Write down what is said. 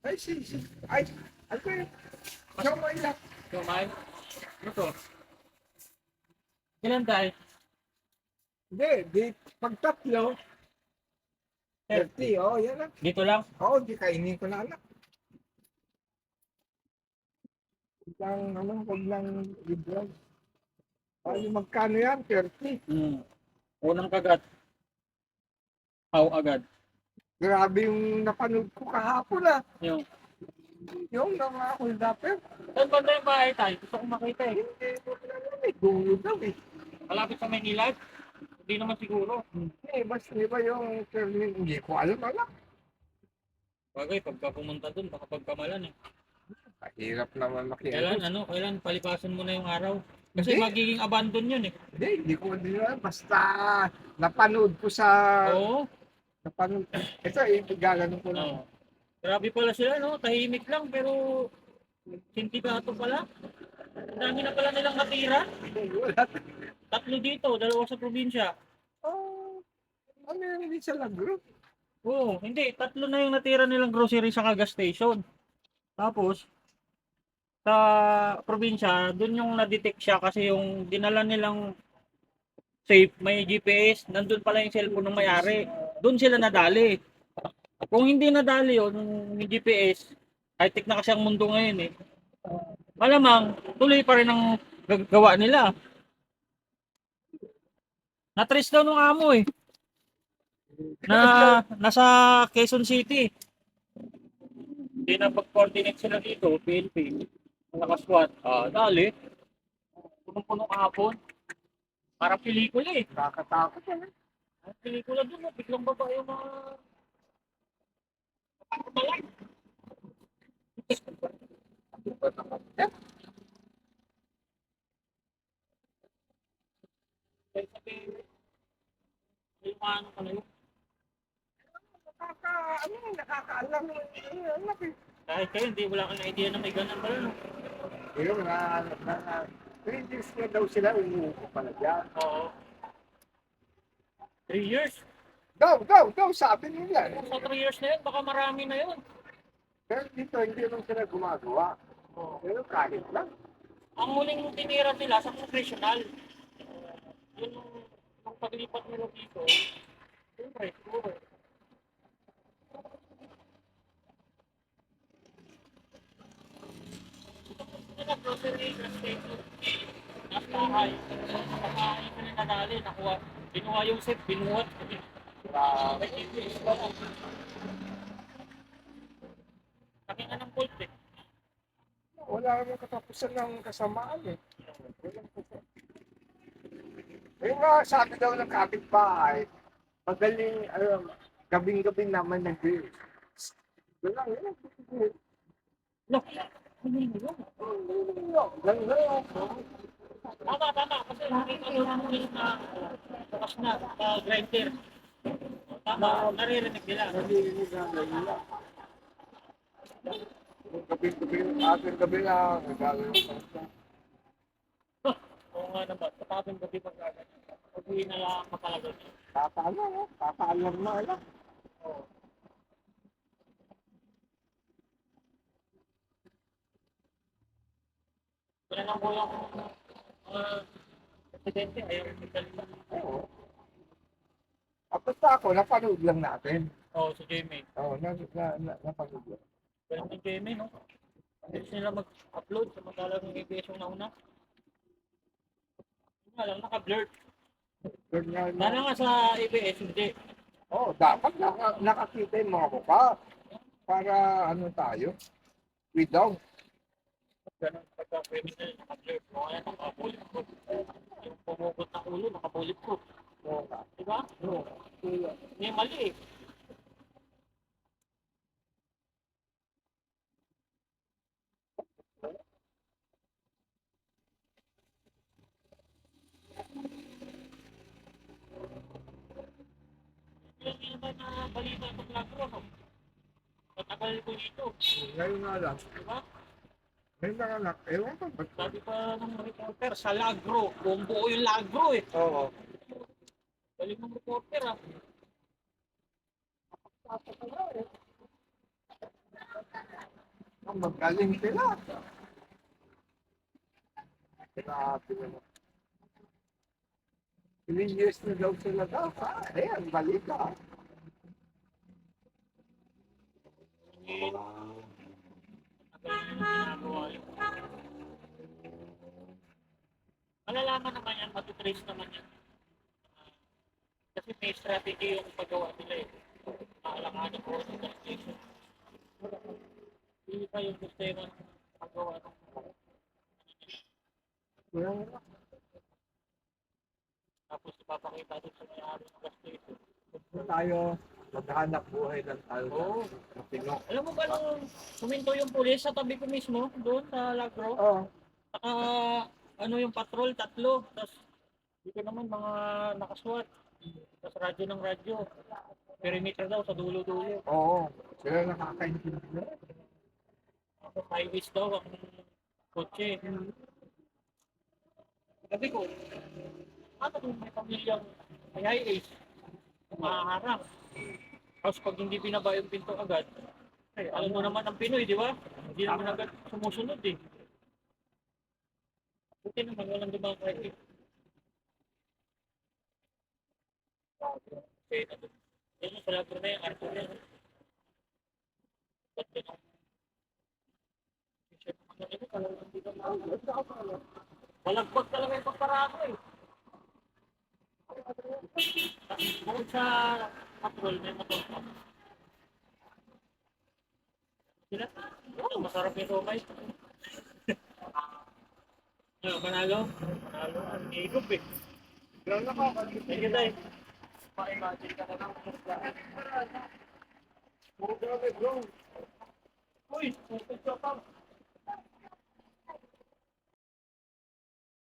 Ay, ay, ano ba yun? Siomay lang. Siomay? Ano to? Ilan tayo? Hindi, pag tatlo, 30, oh, yan lang. Dito lang? Oo, di kainin ko na anak. Huwag lang libro. Ay, magkano yan? 30. Unang kagat. How agad? Grabe yung napanood ko kahapon ah. Yung, Yung mga kuldapper. saan banda yung bahay tayo? Gusto ko makita eh. Hindi mo naman eh. Dulo daw eh. Malapit sa Maynila? Hindi naman siguro. Mas di ba yung termin? Hindi ko alam alam. Bagay, pagka pumunta dun, baka pagkamalan eh. Mahirap naman Kailan, makialam. kailan palipasan mo na yung araw? Kasi Hindi. magiging abandon yun eh. Hindi ko din alam. Basta napanood ko sa... Oo. Napanood. Ito, gaganon ko lang. Oo. Grabe pala sila, no? Tahimik lang, pero sindikato pala. Ang dami na pala nilang natira. Wala. Tatlo dito, dalawa sa probinsya. Oh, ano yun, hindi sa lagro? Oo, hindi. Tatlo na yung natira nilang grocery sa gas station. Tapos, sa probinsya, dun yung na-detect siya kasi yung dinala nilang safe, may GPS, nandun pala yung cellphone ng may-ari. Dun sila nadali. Kung hindi nadali yun, yung GPS, high-tech na kasi ang mundo ngayon eh. Malamang, tuloy pa rin ang gagawa nila. Na-trace daw nung amo eh. Na nasa Quezon City. Hindi na pag-coordinate sila dito, PNP. Nakasquat. Dali. Punong-punong kahapon. Parang pelikula eh. Nakakatakot yan. Ang pelikula dun, biglang baba yung mga kapalay. Ano ba naman yan? Kaya sabi, yung ano ka na yun. Nakakaalam mo yun. Anak eh. Kahit kayo, hindi wala kang idea na may ganun pala. No? Yung na 3 years na daw sila umuupo pala dyan. Oo. 3 years. Daw, sabi nila. Sa 3 years na yun, baka marami na yun. Pero dito, hindi naman sila gumagawa. Oo. Pero kahit lang. Ang huling tinira nila sa professional. Yun yung paglipat nila dito. Siyempre, siguro. Sila grocery, gas station. Nasa bahay. Sa bahay sila nadali. Nakuha. Binuha yung set, binuhat. May GPS pa lang. Nakita ng pult eh. Wala namang katapusan ng kasamaan eh. Walang puso. Yung nga sabi daw ng kapitbahay, magaling, gabing-gabi naman nag-deal. Yun lang, yun. No, hindi mo yun. Lang. Tama. Kasi nakita ko lang na bukas na, grinder. Tama, naririnig nila. Nalilinig na nila. Yung gabi-gabi, ating gabi lang, nagagawa ng pangsa. Oo nga naman, sa tabing gabi pag gaganyan. Pag-uwi na lang makalagal niya. Tataalam na alam. Oo. Kaya lang po yung presidente, ayaw yung salita. Oo. Basta ako, napanood lang natin. Oo, si Jamie. Oo, napanood lang. Pero si Jamie, no? Hindi sila mag-upload sa magalang ABS yung nauna. Yun nga lang, naka-blurred. Sana nga sa ABS, hindi. Dapat nakakita yung mga mukha para ano tayo, without. Ganun, pagka-criminal, naka-blurred. O kaya naka-bulletproof. Yung pumugot ng ulo, naka-bulletproof. Diba? Hindi mali eh. Hindi naman na balita sa Lagro, no? Matagal ko dito. Ngayon nga lang, Diba? may mga anak, ewan ko ba't. Sabi pa ng reporter, sa Lagro. Buong buo yung Lagro eh. Oo. Galing ng reporter ah. Magaling sila. Grabe naman. 3 years na daw sila daw. Ayan, balik ka. Ginagawa yun. Malalaman naman yan, matutrace naman yan. Kasi may strategy yung paggawa nila eh. Maalanganin ko sa station. Hindi pa yung sistema ng paggawa ng Well, tapos ipapakita doon sa may-ari ng gas station. tayo, maghanap buhay ng tayo Oo. na Pinoy. Alam mo ba nung huminto yung pulis sa tabi ko mismo, doon sa Lagro? Oo. Saka ano yung patrol, 3. Tapos dito naman mga nakaswat. Tapos radyo ng radyo. Perimeter daw sa dulo-dulo. Oo. Sila nakakaintindi na. Tapos highways daw ang kotse. Sabi ko, ano kung may pamilyang may highways? Mahaharang. Tapos pag hindi binaba yung pinto agad, alam mo naman ang Pinoy, di ba? Hindi naman agad sumusunod eh. Buti naman, walang dumakay. Okay, yan sa Lagro na yung Arthur yan. Ganda ng t-shirt naman na ito, talagang hindi ka maalam. Walagbag talaga yung pagparako eh. Bukod sa patrol, may motor pa. Sila? Oo, masarap yung romay. Ano, panalo? Panalo. Ang higop eh. Pero nakakaintindi. Thank you, Tay. Ma-imagine ka na lang. Puro grabe, bro. Uy, pupunta ka pa.